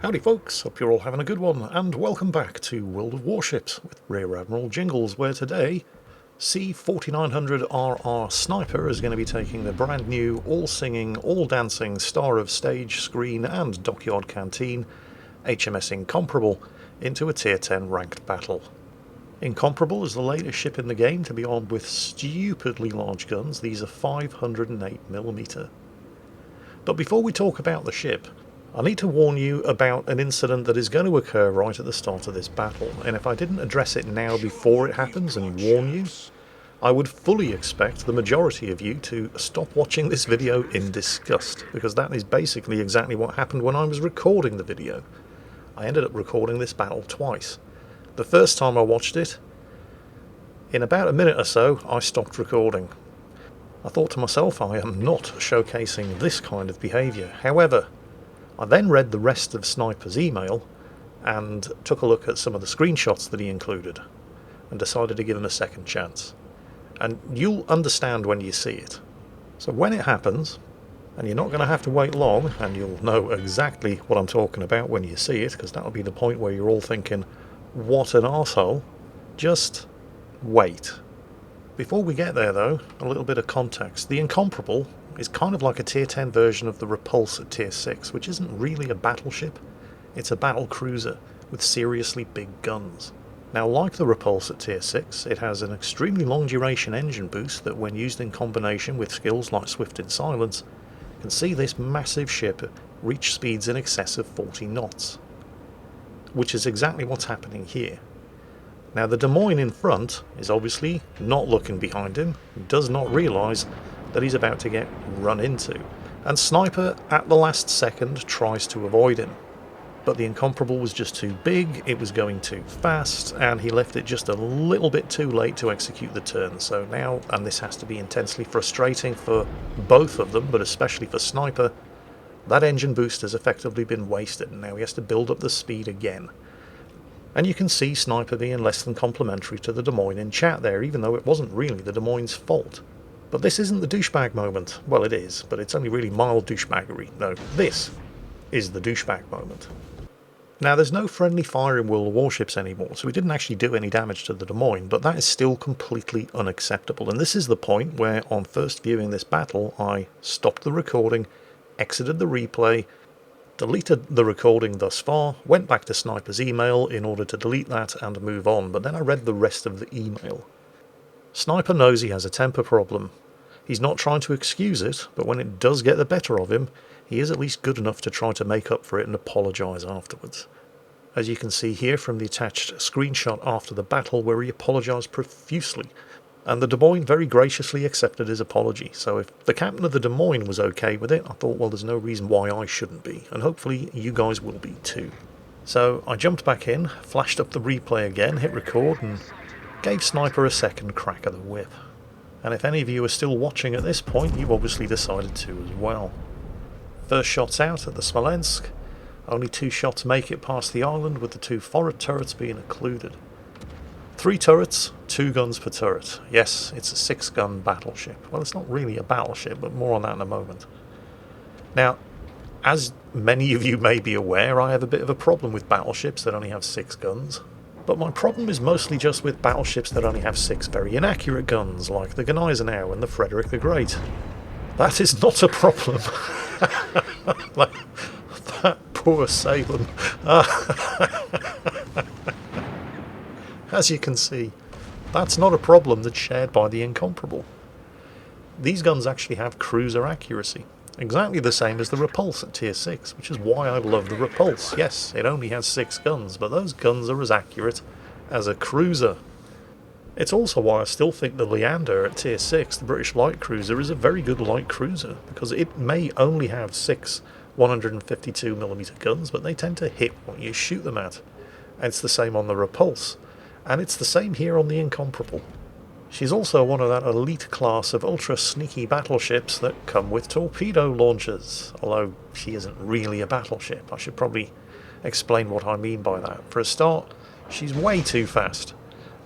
Howdy folks, hope you're all having a good one, and welcome back to World of Warships with Rear Admiral Jingles, where today C4900RR Sniper is going to be taking the brand new, all-singing, all-dancing star of stage, screen and dockyard canteen, HMS Incomparable, into a Tier 10 ranked battle. Incomparable is the latest ship in the game to be armed with stupidly large guns. These are 508mm. But before we talk about the ship, I need to warn you about an incident that is going to occur right at the start of this battle, and if I didn't address it now before it happens and warn you, I would fully expect the majority of you to stop watching this video in disgust, because that is basically exactly what happened when I was recording the video. I ended up recording this battle twice. The first time I watched it, in about a minute or so, I stopped recording. I thought to myself, I am not showcasing this kind of behaviour. However, I then read the rest of Sniper's email and took a look at some of the screenshots that he included and decided to give him a second chance. And you'll understand when you see it. So when it happens, and you're not going to have to wait long, and you'll know exactly what I'm talking about when you see it, because that'll be the point where you're all thinking, what an arsehole, just wait. Before we get there though, a little bit of context. The Incomparable is kind of like a Tier 10 version of the Repulse at Tier 6, which isn't really a battleship, it's a battle cruiser with seriously big guns. Now, like the Repulse at Tier 6, it has an extremely long duration engine boost that, when used in combination with skills like Swift in Silence, can see this massive ship reach speeds in excess of 40 knots. Which is exactly what's happening here. Now, the Des Moines in front is obviously not looking behind him, does not realise that he's about to get run into, and Sniper at the last second tries to avoid him. But the Incomparable was just too big, it was going too fast, and he left it just a little bit too late to execute the turn. So now, and this has to be intensely frustrating for both of them, but especially for Sniper, that engine boost has effectively been wasted, and now he has to build up the speed again. And you can see Sniper being less than complimentary to the Des Moines in chat there, even though it wasn't really the Des Moines' fault. But this isn't the douchebag moment. Well, it is, but it's only really mild douchebaggery. No, this is the douchebag moment. Now, there's no friendly fire in World of Warships anymore, so we didn't actually do any damage to the Des Moines, but that is still completely unacceptable. And this is the point where, on first viewing this battle, I stopped the recording, exited the replay, deleted the recording thus far, went back to Sniper's email in order to delete that and move on, but then I read the rest of the email. Sniper knows he has a temper problem. He's not trying to excuse it, but when it does get the better of him, he is at least good enough to try to make up for it and apologise afterwards. As you can see here from the attached screenshot after the battle, where he apologised profusely, and the Des Moines very graciously accepted his apology. So if the captain of the Des Moines was okay with it, I thought, well, there's no reason why I shouldn't be, and hopefully you guys will be too. So I jumped back in, flashed up the replay again, hit record, and gave Sniper a second crack at the whip. And if any of you are still watching at this point, you've obviously decided to as well. First shots out at the Smolensk. Only 2 shots make it past the island, with the 2 forward turrets being occluded. 3 turrets, 2 guns per turret. Yes, it's a 6-gun battleship. Well, it's not really a battleship, but more on that in a moment. Now, as many of you may be aware, I have a bit of a problem with battleships that only have 6 guns. But my problem is mostly just with battleships that only have 6 very inaccurate guns, like the Gneisenau and the Frederick the Great. That is not a problem. Like, that poor Salem. As you can see, that's not a problem that's shared by the Incomparable. These guns actually have cruiser accuracy, exactly the same as the Repulse at Tier 6, which is why I love the Repulse. Yes, it only has 6 guns, but those guns are as accurate as a cruiser. It's also why I still think the Leander at Tier 6, the British light cruiser, is a very good light cruiser, because it may only have 6 152mm guns, but they tend to hit what you shoot them at. And it's the same on the Repulse, and it's the same here on the Incomparable. She's also one of that elite class of ultra sneaky battleships that come with torpedo launchers, although she isn't really a battleship. I should probably explain what I mean by that. For a start, she's way too fast,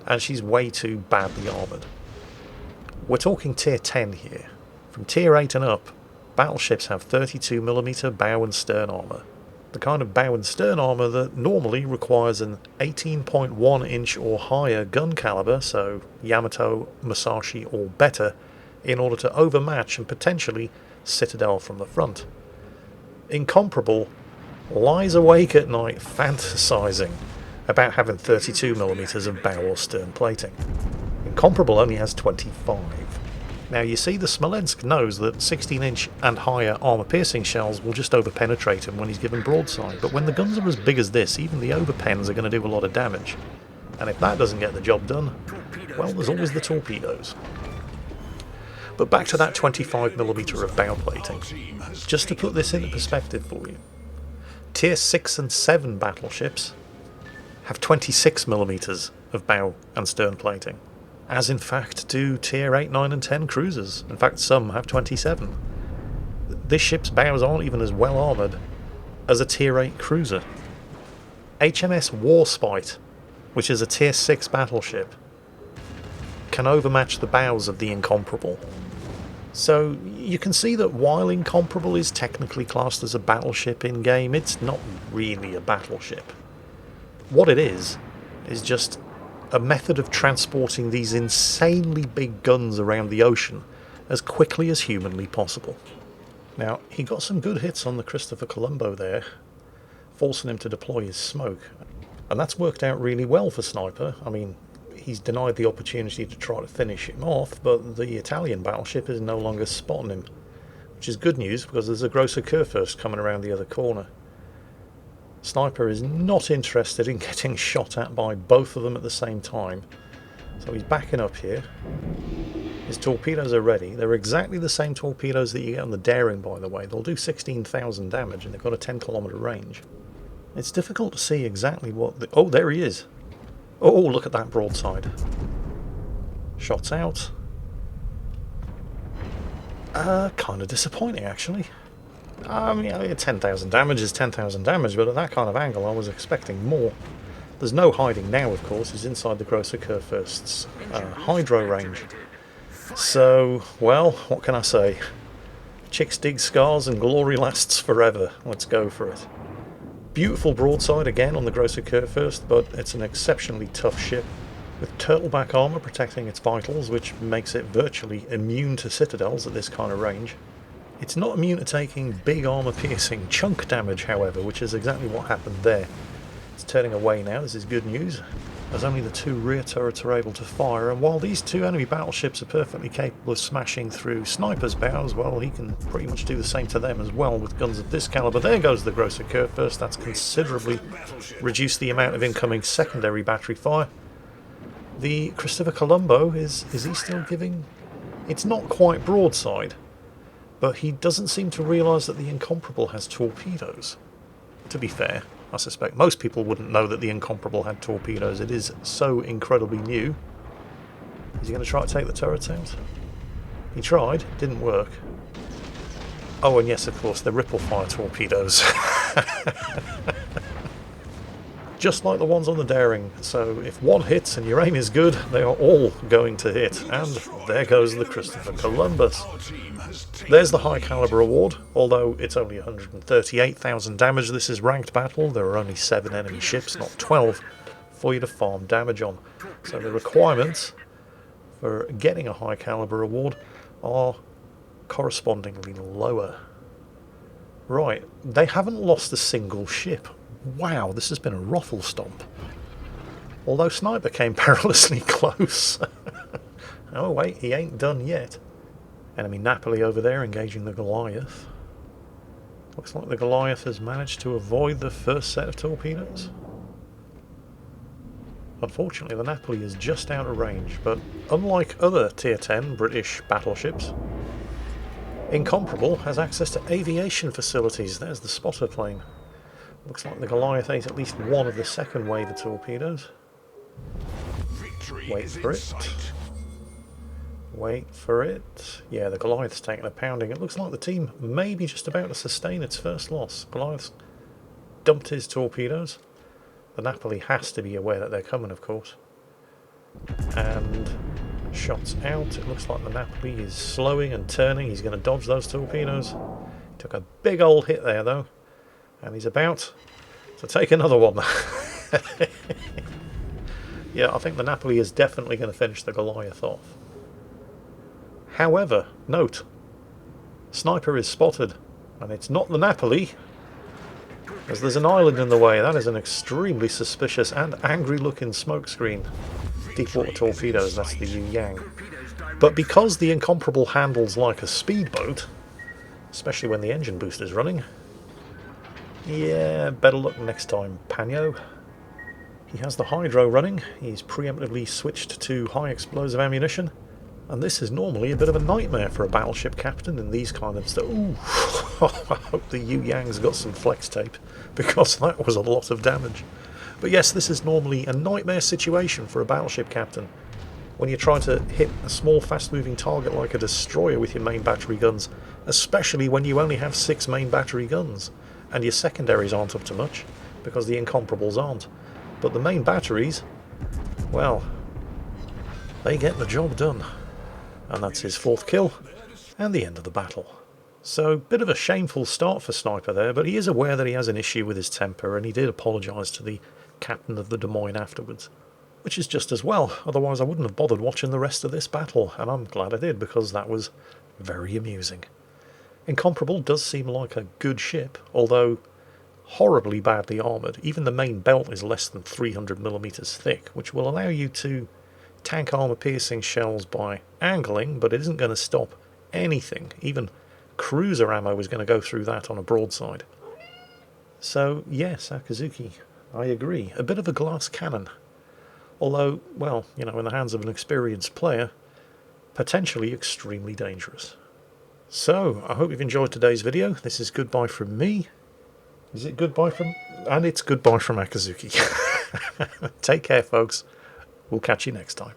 and she's way too badly armoured. We're talking Tier 10 here. From Tier 8 and up, battleships have 32mm bow and stern armour. The kind of bow and stern armour that normally requires an 18.1 inch or higher gun calibre, so Yamato, Musashi or better, in order to overmatch and potentially citadel from the front. Incomparable lies awake at night fantasising about having 32mm of bow or stern plating. Incomparable only has 25. Now you see, the Smolensk knows that 16-inch and higher armour-piercing shells will just overpenetrate him when he's given broadside, but when the guns are as big as this, even the overpens are going to do a lot of damage. And if that doesn't get the job done, well, there's always the torpedoes. But back to that 25mm of bow plating. Just to put this into perspective for you, Tier 6 and 7 battleships have 26mm of bow and stern plating, as in fact do Tier 8, 9 and 10 cruisers. In fact, some have 27. This ship's bows aren't even as well armoured as a Tier 8 cruiser. HMS Warspite, which is a Tier 6 battleship, can overmatch the bows of the Incomparable. So you can see that while Incomparable is technically classed as a battleship in-game, it's not really a battleship. What it is just a method of transporting these insanely big guns around the ocean as quickly as humanly possible. Now, he got some good hits on the Christopher Colombo there, forcing him to deploy his smoke. And that's worked out really well for Sniper. I mean, he's denied the opportunity to try to finish him off, but the Italian battleship is no longer spotting him, which is good news because there's a Grosser Kurfürst coming around the other corner. Sniper is not interested in getting shot at by both of them at the same time, so he's backing up here. His torpedoes are ready. They're exactly the same torpedoes that you get on the Daring, by the way. They'll do 16,000 damage and they've got a 10-kilometre range. It's difficult to see exactly what the... Oh, there he is! Oh, look at that broadside. Shots out. Kind of disappointing, actually. I mean, 10,000 damage is 10,000 damage, but at that kind of angle I was expecting more. There's no hiding now, of course. He's inside the Grosser Kurfürst's hydro range. So, well, what can I say? Chicks dig scars and glory lasts forever. Let's go for it. Beautiful broadside again on the Grosser Kurfürst, but it's an exceptionally tough ship with turtleback armour protecting its vitals, which makes it virtually immune to citadels at this kind of range. It's not immune to taking big armour-piercing chunk damage, however, which is exactly what happened there. It's turning away now. This is good news, as only the two rear turrets are able to fire, and while these two enemy battleships are perfectly capable of smashing through Sniper's bows, well, he can pretty much do the same to them as well with guns of this calibre. There goes the Grosser Kurfürst. That's considerably reduced the amount of incoming secondary battery fire. The Christopher Colombo, is he still giving... It's not quite broadside, but he doesn't seem to realise that the Incomparable has torpedoes. To be fair, I suspect most people wouldn't know that the Incomparable had torpedoes. It is so incredibly new. Is he going to try to take the turrets out? He tried, didn't work. Oh, and yes, of course, they're ripple fire torpedoes. Just like the ones on the Daring. So if one hits and your aim is good, they are all going to hit. And there goes the Christopher Columbus. There's the high caliber award, although it's only 138,000 damage. This is ranked battle. There are only 7 enemy ships, not 12, for you to farm damage on. So the requirements for getting a high caliber award are correspondingly lower. Right, they haven't lost a single ship. Wow, this has been a ruffle stomp. Although Sniper came perilously close. Oh wait, he ain't done yet. Enemy Napoli over there engaging the Goliath. Looks like the Goliath has managed to avoid the first set of torpedoes. Unfortunately, the Napoli is just out of range, but unlike other Tier 10 British battleships, Incomparable has access to aviation facilities. There's the spotter plane. Looks like the Goliath ate at least one of the second wave of torpedoes. Wait for it. Wait for it. Yeah, the Goliath's taking a pounding. It looks like the team may be just about to sustain its first loss. Goliath's dumped his torpedoes. The Napoli has to be aware that they're coming, of course. And shots out. It looks like the Napoli is slowing and turning. He's going to dodge those torpedoes. Took a big old hit there, though. And he's about to take another one. Yeah, I think the Napoli is definitely going to finish the Goliath off. However, note, sniper is spotted, and it's not the Napoli, as there's an island in the way. That is an extremely suspicious and angry-looking smokescreen. Deepwater torpedoes, that's the Yu Yang. But because the Incomparable handles like a speedboat, especially when the engine boost is running, yeah, better luck next time, Pagno. He has the hydro running, he's preemptively switched to high explosive ammunition, and this is normally a bit of a nightmare for a battleship captain in these kind of stuff. Ooh, I hope the Yu Yang's got some flex tape, because that was a lot of damage. But yes, this is normally a nightmare situation for a battleship captain. When you try to hit a small fast-moving target like a destroyer with your main battery guns, especially when you only have 6 main battery guns, and your secondaries aren't up to much, because the Incomparables aren't. But the main batteries, well, they get the job done. And that's his 4th kill, and the end of the battle. So, bit of a shameful start for Sniper there, but he is aware that he has an issue with his temper, and he did apologise to the captain of the Des Moines afterwards. Which is just as well, otherwise I wouldn't have bothered watching the rest of this battle, and I'm glad I did, because that was very amusing. Incomparable does seem like a good ship, although horribly badly armoured. Even the main belt is less than 300mm thick, which will allow you to tank armour piercing shells by angling, but it isn't going to stop anything. Even cruiser ammo is going to go through that on a broadside. So yes, Akazuki, I agree. A bit of a glass cannon. Although, well, you know, in the hands of an experienced player, potentially extremely dangerous. So, I hope you've enjoyed today's video. This is goodbye from me. Is it goodbye from... And it's goodbye from Akazuki. Take care, folks. We'll catch you next time.